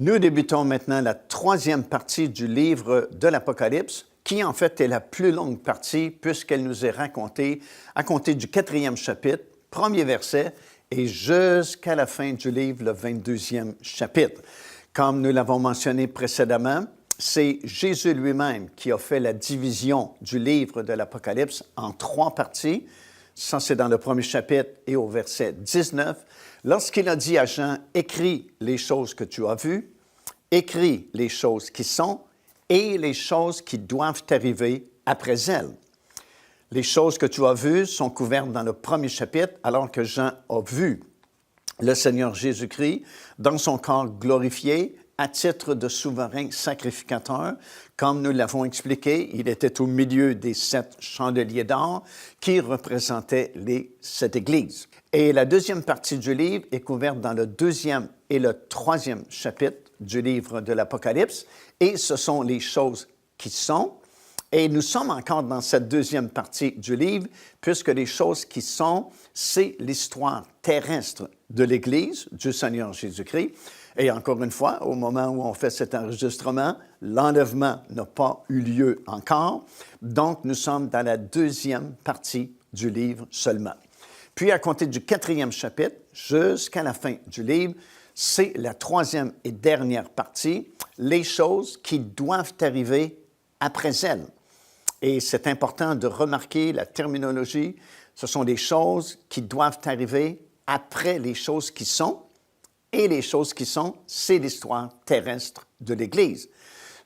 Nous débutons maintenant la troisième partie du livre de l'Apocalypse, qui en fait est la plus longue partie puisqu'elle nous est racontée à compter du 4e chapitre, premier verset, et jusqu'à la fin du livre, le 22e chapitre. Comme nous l'avons mentionné précédemment, c'est Jésus lui-même qui a fait la division du livre de l'Apocalypse en 3 parties. Ça, c'est dans le premier chapitre et au verset 19. Lorsqu'il a dit à Jean, « Écris les choses que tu as vues, écris les choses qui sont et les choses qui doivent arriver après elles. » Les choses que tu as vues sont couvertes dans le premier chapitre, alors que Jean a vu le Seigneur Jésus-Christ dans son corps glorifié à titre de souverain sacrificateur. Comme nous l'avons expliqué, il était au milieu des 7 chandeliers d'or qui représentaient les 7 églises. Et la deuxième partie du livre est couverte dans le 2e et le 3e chapitre du livre de l'Apocalypse, et ce sont les choses qui sont. Et nous sommes encore dans cette deuxième partie du livre, puisque les choses qui sont, c'est l'histoire terrestre de l'Église du Seigneur Jésus-Christ. Et encore une fois, au moment où on fait cet enregistrement, l'enlèvement n'a pas eu lieu encore. Donc, nous sommes dans la deuxième partie du livre seulement. Puis, à compter du 4e chapitre jusqu'à la fin du livre, c'est la 3e et dernière partie, les choses qui doivent arriver après elles. Et c'est important de remarquer la terminologie. Ce sont des choses qui doivent arriver après les choses qui sont. Et les choses qui sont, c'est l'histoire terrestre de l'Église.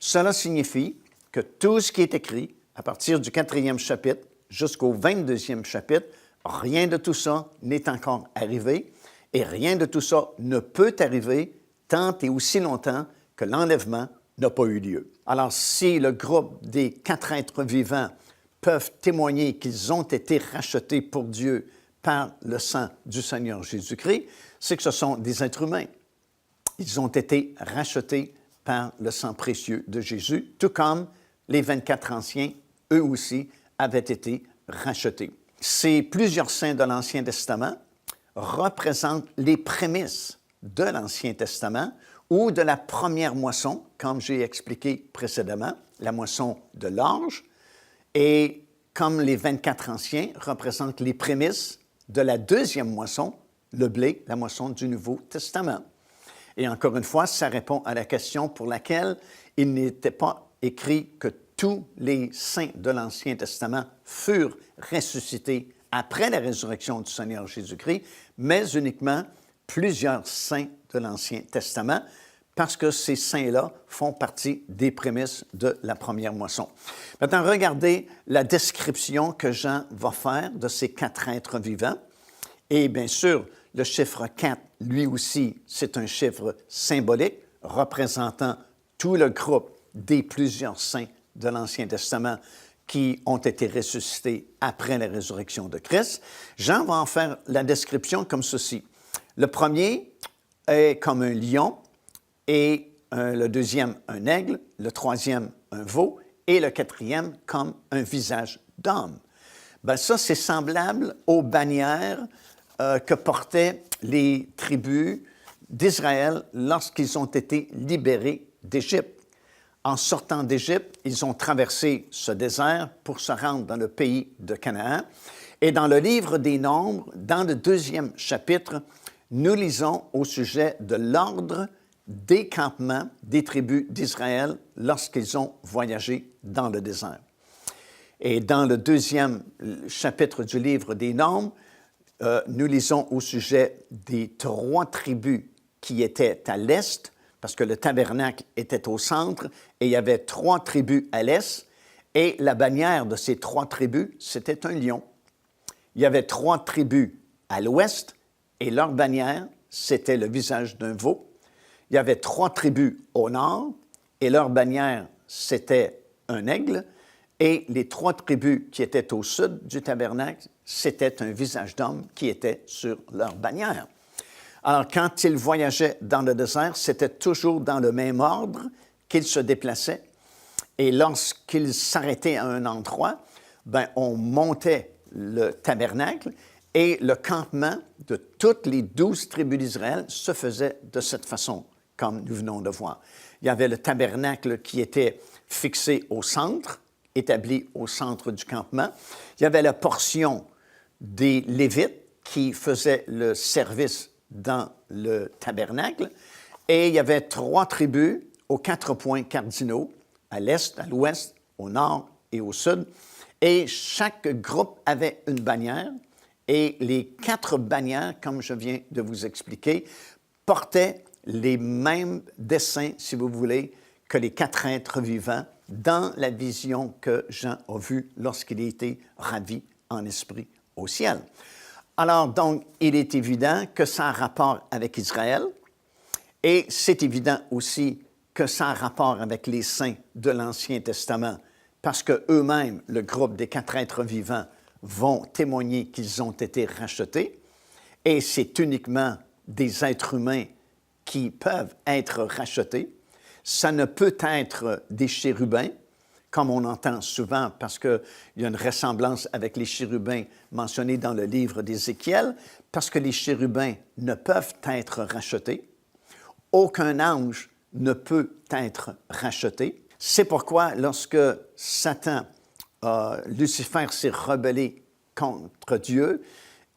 Cela signifie que tout ce qui est écrit, à partir du 4e chapitre jusqu'au 22e chapitre, rien de tout ça n'est encore arrivé et rien de tout ça ne peut arriver tant et aussi longtemps que l'enlèvement n'a pas eu lieu. Alors, si le groupe des 4 êtres vivants peuvent témoigner qu'ils ont été rachetés pour Dieu par le sang du Seigneur Jésus-Christ, c'est que ce sont des êtres humains. Ils ont été rachetés par le sang précieux de Jésus, tout comme les 24 anciens, eux aussi, avaient été rachetés. Ces plusieurs saints de l'Ancien Testament représentent les prémices de l'Ancien Testament ou de la première moisson, comme j'ai expliqué précédemment, la moisson de l'orge, et comme les 24 anciens représentent les prémices de la deuxième moisson, le blé, la moisson du Nouveau Testament. Et encore une fois, ça répond à la question pour laquelle il n'était pas écrit que tous les saints de l'Ancien Testament furent ressuscités après la résurrection du Seigneur Jésus-Christ, mais uniquement plusieurs saints de l'Ancien Testament, parce que ces saints-là font partie des prémices de la première moisson. Maintenant, regardez la description que Jean va faire de ces 4 êtres vivants. Et bien sûr, le chiffre 4, lui aussi, c'est un chiffre symbolique représentant tout le groupe des plusieurs saints de l'Ancien Testament qui ont été ressuscités après la résurrection de Christ. Jean va en faire la description comme ceci. Le premier est comme un lion, et le deuxième, un aigle, le troisième, un veau, et le quatrième, comme un visage d'homme. Bien, ça, c'est semblable aux bannières que portaient les tribus d'Israël lorsqu'ils ont été libérés d'Égypte. En sortant d'Égypte, ils ont traversé ce désert pour se rendre dans le pays de Canaan. Et dans le livre des Nombres, dans le 2e chapitre, nous lisons au sujet de l'ordre des campements des tribus d'Israël lorsqu'ils ont voyagé dans le désert. Et dans le 2e chapitre du livre des Nombres, nous lisons au sujet des 3 tribus qui étaient à l'est, parce que le tabernacle était au centre, et il y avait 3 tribus à l'est, et la bannière de ces 3 tribus, c'était un lion. Il y avait 3 tribus à l'ouest, et leur bannière, c'était le visage d'un veau. Il y avait 3 tribus au nord, et leur bannière, c'était un aigle. Et les 3 tribus qui étaient au sud du tabernacle, c'était un visage d'homme qui était sur leur bannière. Alors, quand ils voyageaient dans le désert, c'était toujours dans le même ordre qu'ils se déplaçaient. Et lorsqu'ils s'arrêtaient à un endroit, bien, on montait le tabernacle et le campement de toutes les 12 tribus d'Israël se faisait de cette façon. comme nous venons de voir. Il y avait le tabernacle qui était fixé au centre, établi au centre du campement. Il y avait la portion des Lévites qui faisaient le service dans le tabernacle. Et il y avait 3 tribus aux 4 points cardinaux, à l'est, à l'ouest, au nord et au sud. Et chaque groupe avait une bannière. Et les 4 bannières, comme je viens de vous expliquer, portaient les mêmes dessins, si vous voulez, que les 4 êtres vivants dans la vision que Jean a vue lorsqu'il a été ravi en esprit au ciel. Alors, donc, il est évident que ça a rapport avec Israël et c'est évident aussi que ça a rapport avec les saints de l'Ancien Testament parce qu'eux-mêmes, le groupe des 4 êtres vivants, vont témoigner qu'ils ont été rachetés et c'est uniquement des êtres humains qui peuvent être rachetés. Ça ne peut être des chérubins, comme on entend souvent, parce qu'il y a une ressemblance avec les chérubins mentionnés dans le livre d'Ézéchiel, parce que les chérubins ne peuvent être rachetés. Aucun ange ne peut être racheté. C'est pourquoi, lorsque Lucifer s'est rebellé contre Dieu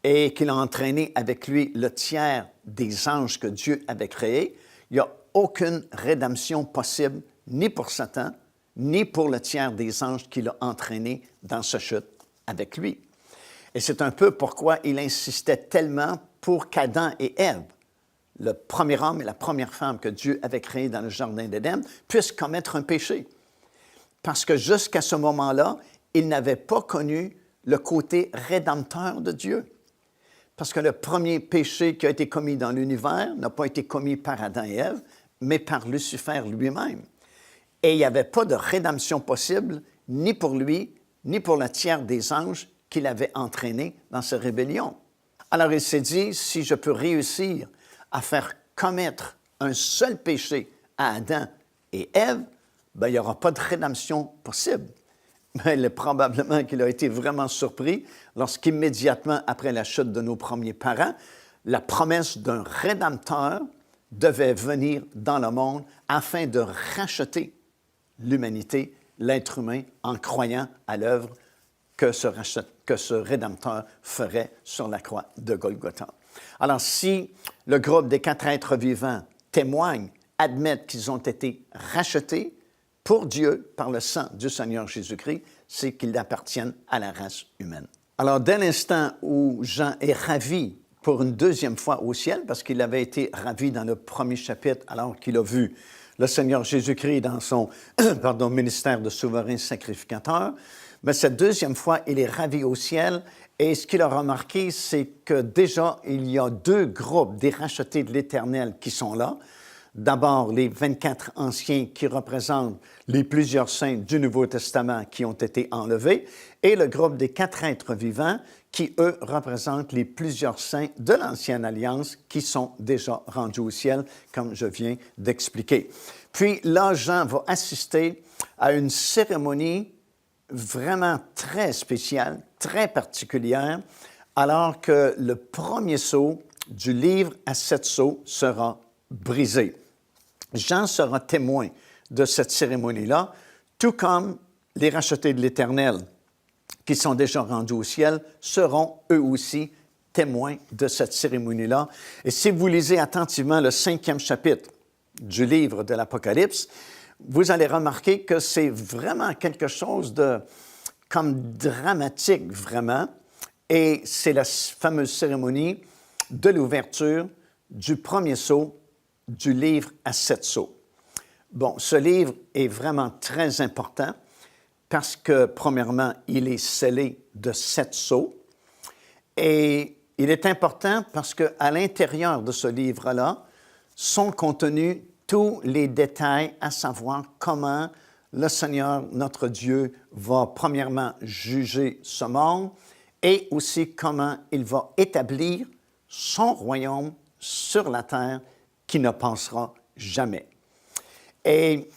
et qu'il a entraîné avec lui le tiers des anges que Dieu avait créés, il n'y a aucune rédemption possible, ni pour Satan, ni pour le tiers des anges qu'il a entraîné dans sa chute avec lui. Et c'est un peu pourquoi il insistait tellement pour qu'Adam et Ève, le premier homme et la première femme que Dieu avait créés dans le jardin d'Éden, puissent commettre un péché. Parce que jusqu'à ce moment-là, ils n'avaient pas connu le côté rédempteur de Dieu. Parce que le premier péché qui a été commis dans l'univers n'a pas été commis par Adam et Ève, mais par Lucifer lui-même. Et il n'y avait pas de rédemption possible, ni pour lui, ni pour le tiers des anges qu'il avait entraînés dans sa rébellion. Alors il s'est dit, si je peux réussir à faire commettre un seul péché à Adam et Ève, ben, il n'y aura pas de rédemption possible. Mais probablement qu'il a été vraiment surpris lorsqu'immédiatement après la chute de nos premiers parents, la promesse d'un Rédempteur devait venir dans le monde afin de racheter l'humanité, l'être humain, en croyant à l'œuvre que ce Rédempteur ferait sur la croix de Golgotha. Alors, si le groupe des 4 êtres vivants témoigne, admettent qu'ils ont été rachetés pour Dieu par le sang du Seigneur Jésus-Christ, c'est qu'ils appartiennent à la race humaine. Alors, dès l'instant où Jean est ravi pour une deuxième fois au ciel, parce qu'il avait été ravi dans le premier chapitre alors qu'il a vu le Seigneur Jésus-Christ dans son ministère de souverain sacrificateur, mais cette deuxième fois, il est ravi au ciel et ce qu'il a remarqué, c'est que déjà, il y a 2 groupes des rachetés de l'Éternel qui sont là. D'abord, les 24 anciens qui représentent les plusieurs saints du Nouveau Testament qui ont été enlevés et le groupe des 4 êtres vivants qui, eux, représentent les plusieurs saints de l'Ancienne Alliance qui sont déjà rendus au ciel, comme je viens d'expliquer. Puis là, Jean va assister à une cérémonie vraiment très spéciale, très particulière, alors que le premier sceau du livre à 7 sceaux sera brisé. Jean sera témoin de cette cérémonie-là, tout comme les rachetés de l'Éternel qui sont déjà rendus au ciel seront eux aussi témoins de cette cérémonie-là. Et si vous lisez attentivement le 5e chapitre du livre de l'Apocalypse, vous allez remarquer que c'est vraiment quelque chose de comme dramatique, vraiment. Et c'est la fameuse cérémonie de l'ouverture du premier sceau du livre à 7 sceaux. Bon, ce livre est vraiment très important parce que, premièrement, il est scellé de 7 sceaux. Et il est important parce qu'à l'intérieur de ce livre-là sont contenus tous les détails, à savoir comment le Seigneur, notre Dieu, va premièrement juger ce monde et aussi comment il va établir son royaume sur la terre qui ne passera jamais. Et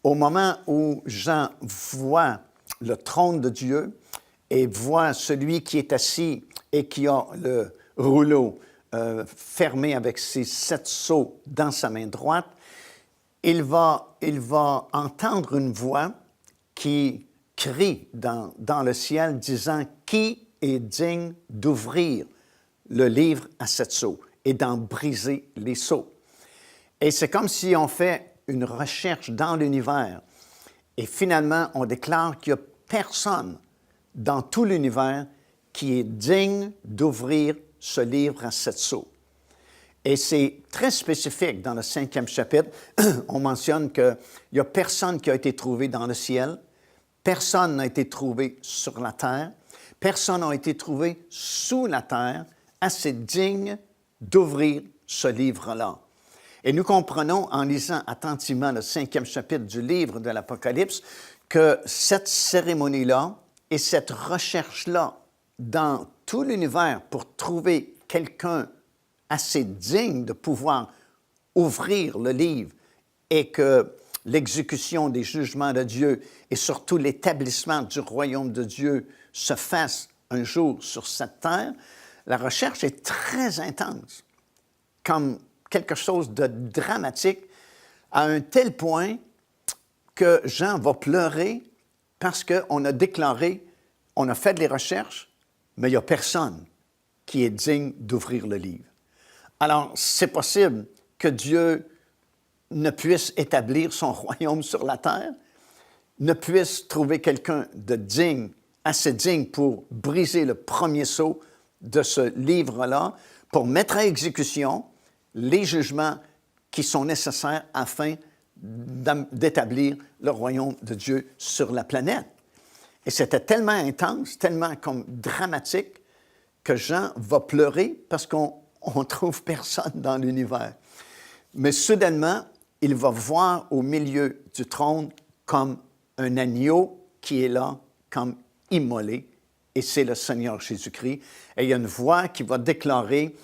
au moment où Jean voit le trône de Dieu et voit celui qui est assis et qui a le rouleau fermé avec ses 7 sceaux dans sa main droite, il va entendre une voix qui crie dans le ciel disant « Qui est digne d'ouvrir le livre à 7 sceaux et d'en briser les sceaux? » Et c'est comme si on fait une recherche dans l'univers et finalement on déclare qu'il n'y a personne dans tout l'univers qui est digne d'ouvrir ce livre à 7 sceaux. Et c'est très spécifique dans le 5e chapitre. On mentionne qu'il n'y a personne qui a été trouvé dans le ciel, personne n'a été trouvé sur la terre, personne n'a été trouvé sous la terre assez digne d'ouvrir ce livre-là. Et nous comprenons en lisant attentivement le 5e chapitre du livre de l'Apocalypse que cette cérémonie-là et cette recherche-là dans tout l'univers pour trouver quelqu'un assez digne de pouvoir ouvrir le livre et que l'exécution des jugements de Dieu et surtout l'établissement du royaume de Dieu se fasse un jour sur cette terre, la recherche est très intense, comme quelque chose de dramatique, à un tel point que Jean va pleurer parce qu'on a déclaré, on a fait des recherches, mais il n'y a personne qui est digne d'ouvrir le livre. Alors, c'est possible que Dieu ne puisse établir son royaume sur la terre, ne puisse trouver quelqu'un de digne, assez digne pour briser le premier sceau de ce livre-là, pour mettre à exécution les jugements qui sont nécessaires afin d'établir le royaume de Dieu sur la planète. Et c'était tellement intense, tellement comme dramatique, que Jean va pleurer parce qu'on ne trouve personne dans l'univers. Mais soudainement, il va voir au milieu du trône comme un agneau qui est là, comme immolé, et c'est le Seigneur Jésus-Christ. Et il y a une voix qui va déclarer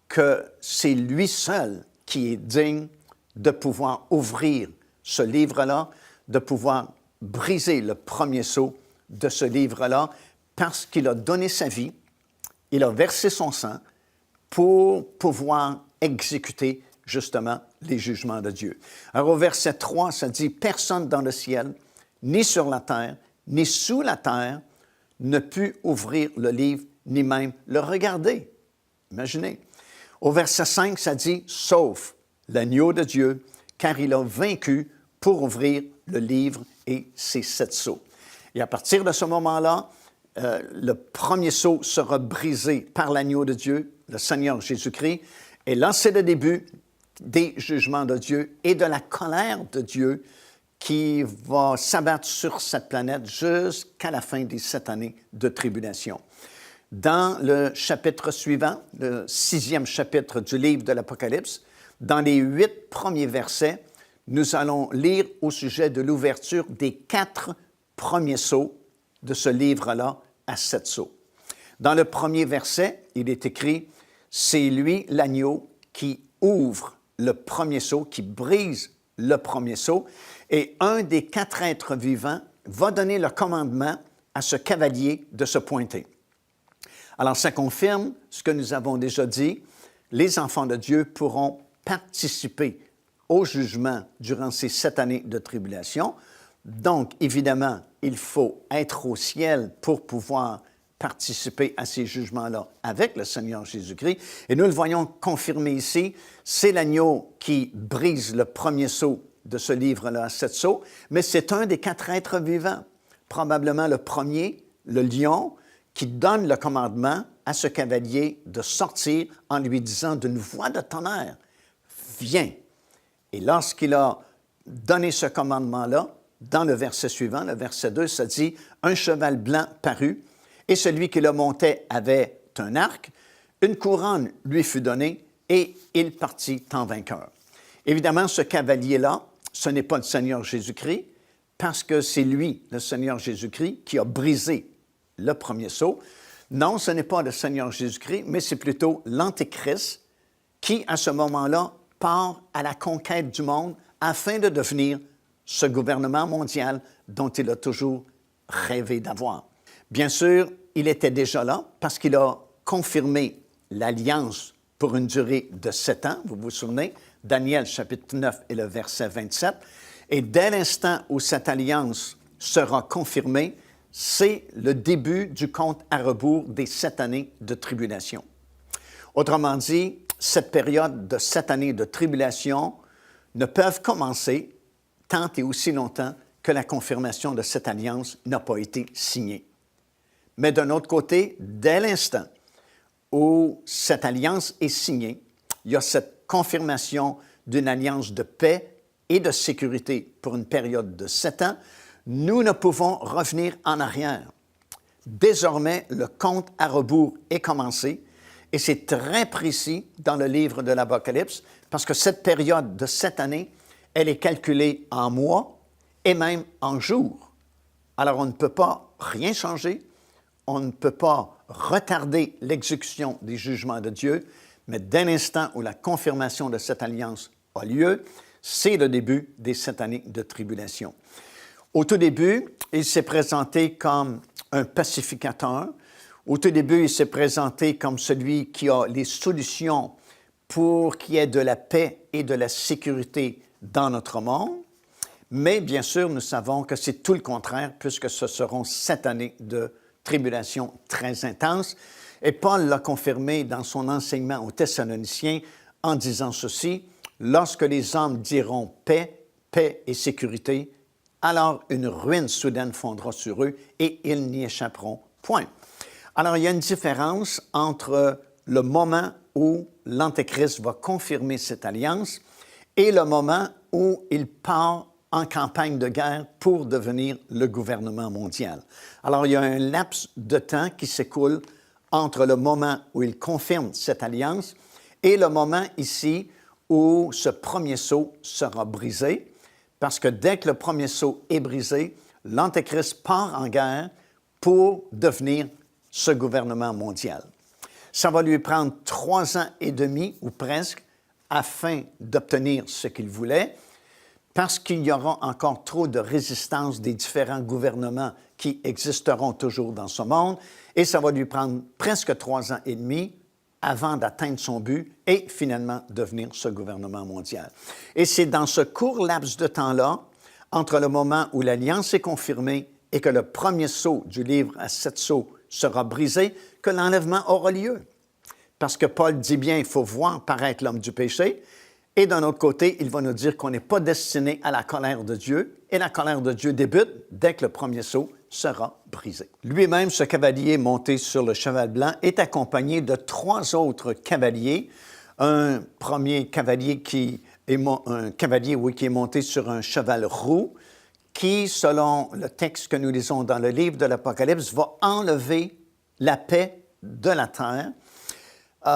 que c'est lui seul qui est digne de pouvoir ouvrir ce livre-là, de pouvoir briser le premier sceau de ce livre-là, parce qu'il a donné sa vie, il a versé son sang pour pouvoir exécuter justement les jugements de Dieu. Alors au verset 3, ça dit « Personne dans le ciel, ni sur la terre, ni sous la terre, ne put ouvrir le livre, ni même le regarder. » Imaginez. Au verset 5, ça dit « Sauf l'agneau de Dieu, car il a vaincu pour ouvrir le livre et ses 7 sceaux. » Et à partir de ce moment-là, le premier sceau sera brisé par l'agneau de Dieu, le Seigneur Jésus-Christ. Et là, c'est le début des jugements de Dieu et de la colère de Dieu qui va s'abattre sur cette planète jusqu'à la fin des 7 années de tribulation. Dans le chapitre suivant, le 6e chapitre du livre de l'Apocalypse, dans les 8 premiers versets, nous allons lire au sujet de l'ouverture des 4 premiers sceaux de ce livre-là à 7 sceaux. Dans le premier verset, il est écrit « C'est lui, l'agneau, qui ouvre le premier sceau, qui brise le premier sceau, et un des 4 êtres vivants va donner le commandement à ce cavalier de se pointer. » Alors, ça confirme ce que nous avons déjà dit. Les enfants de Dieu pourront participer au jugement durant ces 7 années de tribulation. Donc, évidemment, il faut être au ciel pour pouvoir participer à ces jugements-là avec le Seigneur Jésus-Christ. Et nous le voyons confirmé ici, c'est l'agneau qui brise le premier sceau de ce livre-là à 7 sceaux, mais c'est un des 4 êtres vivants, probablement le premier, le lion, qui donne le commandement à ce cavalier de sortir en lui disant d'une voix de tonnerre, « Viens !» Et lorsqu'il a donné ce commandement-là, dans le verset suivant, le verset 2, ça dit « Un cheval blanc parut, et celui qui le montait avait un arc, une couronne lui fut donnée, et il partit en vainqueur. » Évidemment, ce cavalier-là, ce n'est pas le Seigneur Jésus-Christ, parce que c'est lui, le Seigneur Jésus-Christ, qui a brisé le premier sceau. Non, ce n'est pas le Seigneur Jésus-Christ, mais c'est plutôt l'Antéchrist qui, à ce moment-là, part à la conquête du monde afin de devenir ce gouvernement mondial dont il a toujours rêvé d'avoir. Bien sûr, il était déjà là parce qu'il a confirmé l'alliance pour une durée de 7 ans, vous vous souvenez, Daniel chapitre 9 et le verset 27. Et dès l'instant où cette alliance sera confirmée, c'est le début du compte à rebours des 7 années de tribulation. Autrement dit, cette période de 7 années de tribulation ne peuvent commencer tant et aussi longtemps que la confirmation de cette alliance n'a pas été signée. Mais d'un autre côté, dès l'instant où cette alliance est signée, il y a cette confirmation d'une alliance de paix et de sécurité pour une période de 7 ans, nous ne pouvons revenir en arrière. Désormais, le compte à rebours est commencé et c'est très précis dans le livre de l'Apocalypse parce que cette période de 7 années, elle est calculée en mois et même en jours. Alors, on ne peut pas rien changer, on ne peut pas retarder l'exécution des jugements de Dieu, mais dès l'instant où la confirmation de cette alliance a lieu, c'est le début des 7 années de tribulation. Au tout début, il s'est présenté comme un pacificateur. Au tout début, il s'est présenté comme celui qui a les solutions pour qu'il y ait de la paix et de la sécurité dans notre monde. Mais bien sûr, nous savons que c'est tout le contraire, puisque ce seront 7 années de tribulation très intense. Et Paul l'a confirmé dans son enseignement aux Thessaloniciens en disant ceci: « Lorsque les hommes diront paix, paix et sécurité, alors une ruine soudaine fondra sur eux et ils n'y échapperont point. » Alors, il y a une différence entre le moment où l'Antéchrist va confirmer cette alliance et le moment où il part en campagne de guerre pour devenir le gouvernement mondial. Alors, il y a un laps de temps qui s'écoule entre le moment où il confirme cette alliance et le moment ici où ce premier sceau sera brisé, parce que dès que le premier sceau est brisé, l'Antéchrist part en guerre pour devenir ce gouvernement mondial. Ça va lui prendre 3 ans et demi ou presque afin d'obtenir ce qu'il voulait, parce qu'il y aura encore trop de résistance des différents gouvernements qui existeront toujours dans ce monde, et ça va lui prendre presque 3 ans et demi avant d'atteindre son but et finalement devenir ce gouvernement mondial. Et c'est dans ce court laps de temps-là, entre le moment où l'alliance est confirmée et que le premier sceau du livre à 7 sceaux sera brisé, que l'enlèvement aura lieu. Parce que Paul dit bien, il faut voir paraître l'homme du péché, et d'un autre côté, il va nous dire qu'on n'est pas destiné à la colère de Dieu, et la colère de Dieu débute dès que le premier sceau sera brisé. Lui-même, ce cavalier monté sur le cheval blanc, est accompagné de 3 autres cavaliers. Un premier cavalier qui est monté sur un cheval roux, qui, selon le texte que nous lisons dans le livre de l'Apocalypse, va enlever la paix de la terre.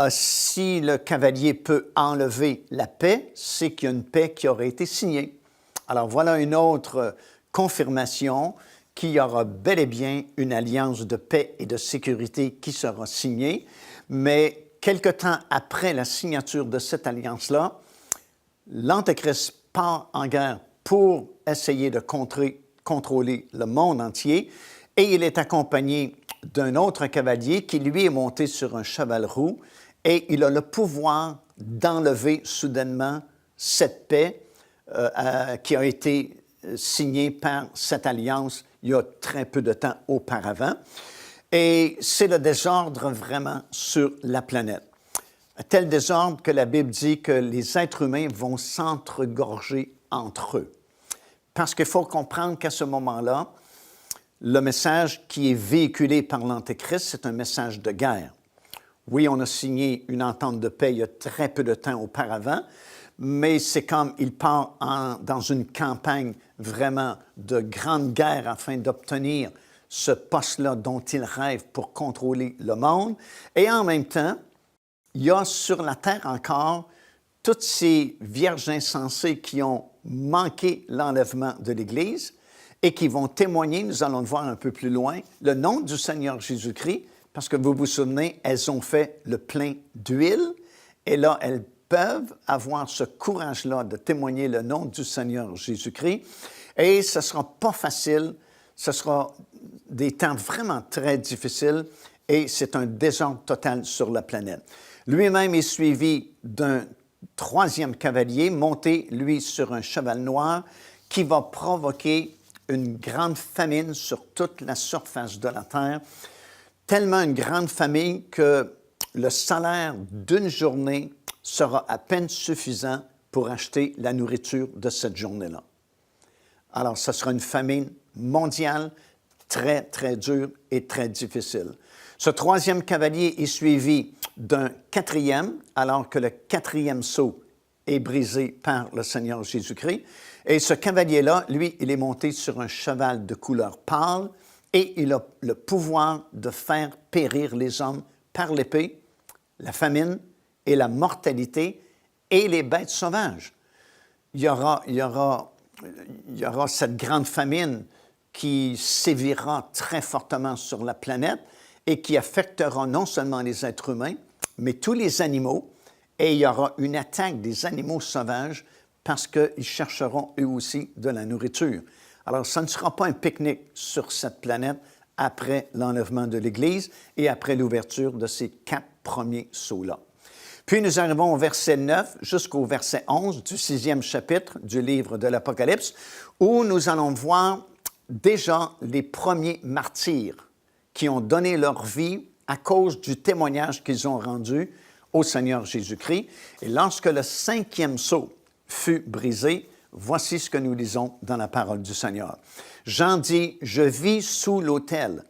Si le cavalier peut enlever la paix, c'est qu'il y a une paix qui aurait été signée. Alors voilà une autre confirmation qu'il y aura bel et bien une alliance de paix et de sécurité qui sera signée, mais quelque temps après la signature de cette alliance-là, l'Antéchrist part en guerre pour essayer de contrôler le monde entier, et il est accompagné d'un autre cavalier qui, lui, est monté sur un cheval roux, et il a le pouvoir d'enlever soudainement cette paix qui a été signée par cette alliance il y a très peu de temps auparavant. Et c'est le désordre vraiment sur la planète. Tel désordre que la Bible dit que les êtres humains vont s'entregorger entre eux. Parce qu'il faut comprendre qu'à ce moment-là, le message qui est véhiculé par l'Antéchrist, c'est un message de guerre. Oui, on a signé une entente de paix il y a très peu de temps auparavant, mais c'est comme il part dans une campagne vraiment de grande guerre afin d'obtenir ce poste-là dont il rêve pour contrôler le monde. Et en même temps, il y a sur la terre encore toutes ces vierges insensées qui ont manqué l'enlèvement de l'Église et qui vont témoigner, nous allons le voir un peu plus loin, le nom du Seigneur Jésus-Christ, parce que vous vous souvenez, elles ont fait le plein d'huile, et là, elles peuvent avoir ce courage-là de témoigner le nom du Seigneur Jésus-Christ, et ce ne sera pas facile, ce sera des temps vraiment très difficiles, et c'est un désordre total sur la planète. Lui-même est suivi d'un troisième cavalier, monté, lui, sur un cheval noir, qui va provoquer une grande famine sur toute la surface de la terre, tellement une grande famine que le salaire d'une journée sera à peine suffisant pour acheter la nourriture de cette journée-là. Alors, ce sera une famine mondiale très, très dure et très difficile. Ce troisième cavalier est suivi d'un quatrième, alors que le quatrième sceau est brisé par le Seigneur Jésus-Christ. Et ce cavalier-là, lui, il est monté sur un cheval de couleur pâle et il a le pouvoir de faire périr les hommes par l'épée, la famine et la mortalité et les bêtes sauvages. Il y aura cette grande famine qui sévira très fortement sur la planète et qui affectera non seulement les êtres humains, mais tous les animaux. Et il y aura une attaque des animaux sauvages parce qu'ils chercheront eux aussi de la nourriture. Alors, ça ne sera pas un pique-nique sur cette planète après l'enlèvement de l'Église et après l'ouverture de ces 4 premiers sceaux-là. Puis nous arrivons au verset 9 jusqu'au verset 11 du 6e chapitre du livre de l'Apocalypse, où nous allons voir déjà les premiers martyrs qui ont donné leur vie à cause du témoignage qu'ils ont rendu au Seigneur Jésus-Christ. Et lorsque le 5e sceau fut brisé, voici ce que nous lisons dans la parole du Seigneur. Jean dit, « Je vis sous l'autel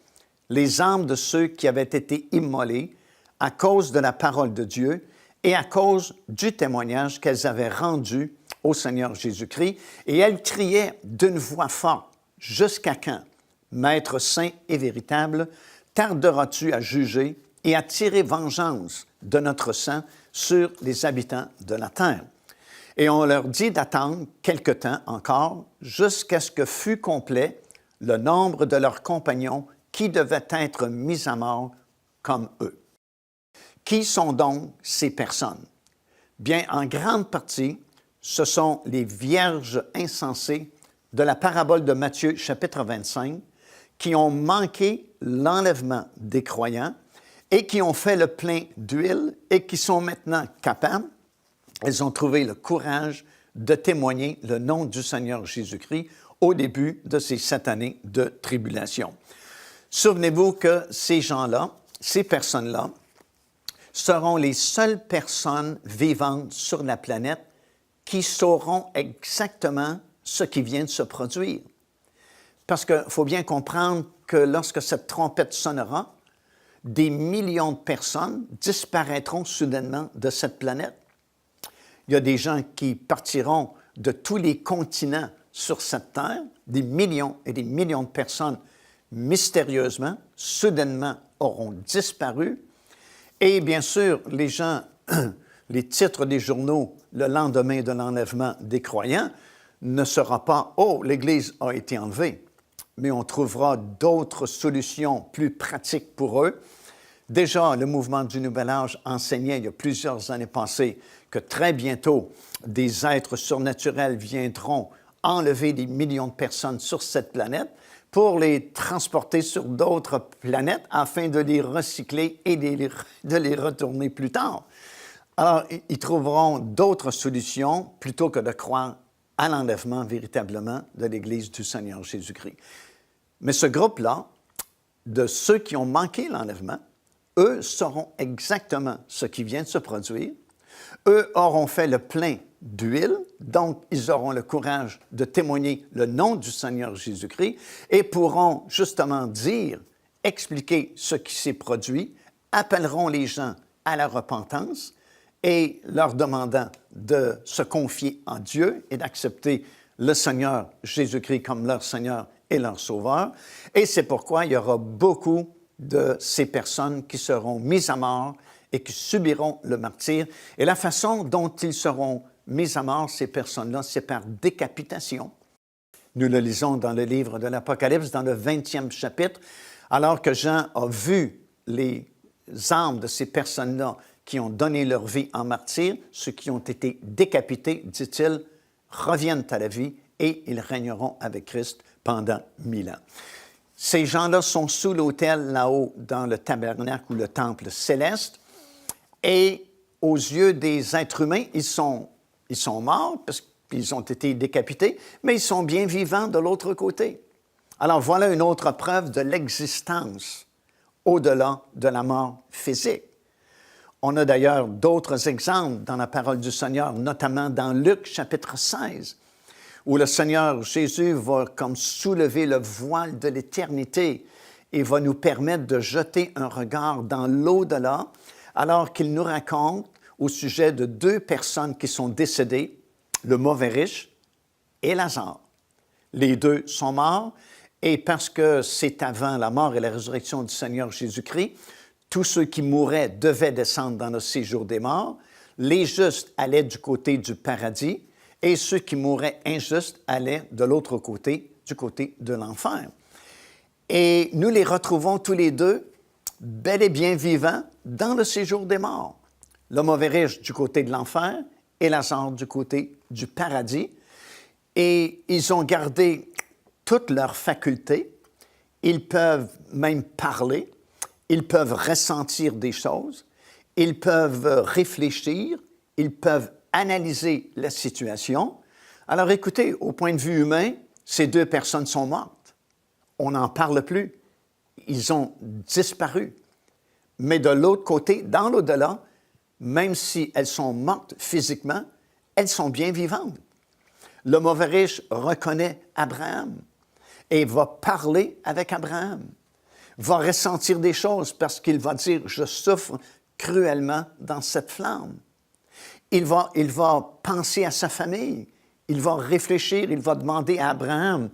les âmes de ceux qui avaient été immolés à cause de la parole de Dieu et à cause du témoignage qu'elles avaient rendu au Seigneur Jésus-Christ. Et elles criaient d'une voix forte, « Jusqu'à quand, Maître saint et véritable, tarderas-tu à juger et à tirer vengeance de notre sang sur les habitants de la terre? » Et on leur dit d'attendre quelque temps encore jusqu'à ce que fût complet le nombre de leurs compagnons qui devaient être mis à mort comme eux. Qui sont donc ces personnes? Bien, en grande partie, ce sont les vierges insensées de la parabole de Matthieu, chapitre 25, qui ont manqué l'enlèvement des croyants et qui ont fait le plein d'huile et qui sont maintenant capables, elles ont trouvé le courage de témoigner le nom du Seigneur Jésus-Christ au début de ces 7 années de tribulation. Souvenez-vous que ces gens-là, ces personnes-là, seront les seules personnes vivantes sur la planète qui sauront exactement ce qui vient de se produire. Parce qu'il faut bien comprendre que lorsque cette trompette sonnera, des millions de personnes disparaîtront soudainement de cette planète. Il y a des gens qui partiront de tous les continents sur cette terre, des millions et des millions de personnes mystérieusement, soudainement auront disparu. Et bien sûr, les gens, les titres des journaux le lendemain de l'enlèvement des croyants ne sera pas « Oh, l'Église a été enlevée », mais on trouvera d'autres solutions plus pratiques pour eux. Déjà, le mouvement du Nouvel Âge enseignait il y a plusieurs années passées que très bientôt, des êtres surnaturels viendront enlever des millions de personnes sur cette planète pour les transporter sur d'autres planètes afin de les recycler et de les retourner plus tard. Alors, ils trouveront d'autres solutions plutôt que de croire à l'enlèvement véritablement de l'Église du Seigneur Jésus-Christ. Mais ce groupe-là, de ceux qui ont manqué l'enlèvement, eux sauront exactement ce qui vient de se produire. Eux auront fait le plein d'huile, donc ils auront le courage de témoigner le nom du Seigneur Jésus-Christ et pourront justement dire, expliquer ce qui s'est produit, appelleront les gens à la repentance et leur demandant de se confier en Dieu et d'accepter le Seigneur Jésus-Christ comme leur Seigneur et leur Sauveur. Et c'est pourquoi il y aura beaucoup de ces personnes qui seront mises à mort et qui subiront le martyre. Et la façon dont ils seront mis à mort, ces personnes-là, c'est par décapitation. Nous le lisons dans le livre de l'Apocalypse, dans le 20e chapitre, alors que Jean a vu les âmes de ces personnes-là qui ont donné leur vie en martyr, ceux qui ont été décapités, dit-il, reviennent à la vie et ils régneront avec Christ pendant 1000 ans. Ces gens-là sont sous l'autel là-haut dans le tabernacle ou le temple céleste et aux yeux des êtres humains, ils sont morts parce qu'ils ont été décapités, mais ils sont bien vivants de l'autre côté. Alors voilà une autre preuve de l'existence au-delà de la mort physique. On a d'ailleurs d'autres exemples dans la parole du Seigneur, notamment dans Luc chapitre 16, où le Seigneur Jésus va comme soulever le voile de l'éternité et va nous permettre de jeter un regard dans l'au-delà, alors qu'il nous raconte au sujet de deux personnes qui sont décédées, le mauvais riche et Lazare. Les deux sont morts, et parce que c'est avant la mort et la résurrection du Seigneur Jésus-Christ, tous ceux qui mouraient devaient descendre dans le séjour des morts, les justes allaient du côté du paradis, et ceux qui mouraient injustes allaient de l'autre côté, du côté de l'enfer. Et nous les retrouvons tous les deux, bel et bien vivants, dans le séjour des morts. Le mauvais riche du côté de l'enfer et Lazare du côté du paradis. Et ils ont gardé toutes leurs facultés. Ils peuvent même parler. Ils peuvent ressentir des choses. Ils peuvent réfléchir. Ils peuvent analyser la situation. Alors écoutez, au point de vue humain, ces deux personnes sont mortes. On n'en parle plus. Ils ont disparu. Mais de l'autre côté, dans l'au-delà, même si elles sont mortes physiquement, elles sont bien vivantes. Le mauvais riche reconnaît Abraham et va parler avec Abraham, va ressentir des choses parce qu'il va dire « Je souffre cruellement dans cette flamme ». Il va penser à sa famille, il va réfléchir, il va demander à Abraham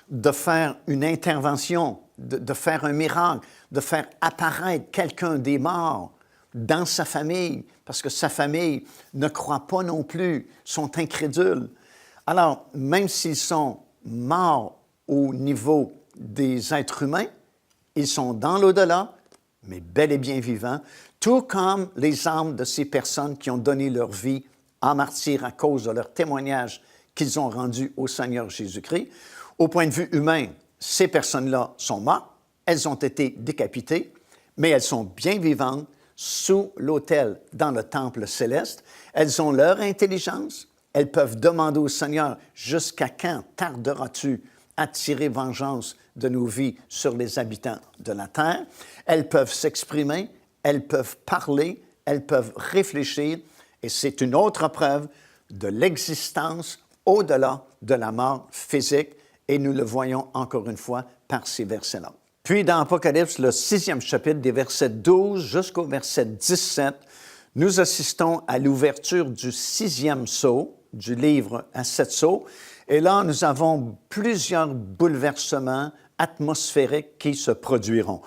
de faire une intervention, de faire un miracle, de faire apparaître quelqu'un des morts dans sa famille, parce que sa famille ne croit pas non plus, sont incrédules. Alors, même s'ils sont morts au niveau des êtres humains, ils sont dans l'au-delà, mais bel et bien vivants, tout comme les âmes de ces personnes qui ont donné leur vie en martyr à cause de leur témoignage qu'ils ont rendu au Seigneur Jésus-Christ. Au point de vue humain, ces personnes-là sont mortes, elles ont été décapitées, mais elles sont bien vivantes sous l'autel dans le temple céleste. Elles ont leur intelligence, elles peuvent demander au Seigneur « Jusqu'à quand tarderas-tu à tirer vengeance de nos vies sur les habitants de la terre? » Elles peuvent s'exprimer, elles peuvent parler, elles peuvent réfléchir, et c'est une autre preuve de l'existence au-delà de la mort physique, et nous le voyons encore une fois par ces versets-là. Puis dans Apocalypse, le 6e chapitre, des versets 12 jusqu'au verset 17, nous assistons à l'ouverture du 6e sceau, du livre à 7 sceaux, et là, nous avons plusieurs bouleversements atmosphériques qui se produiront.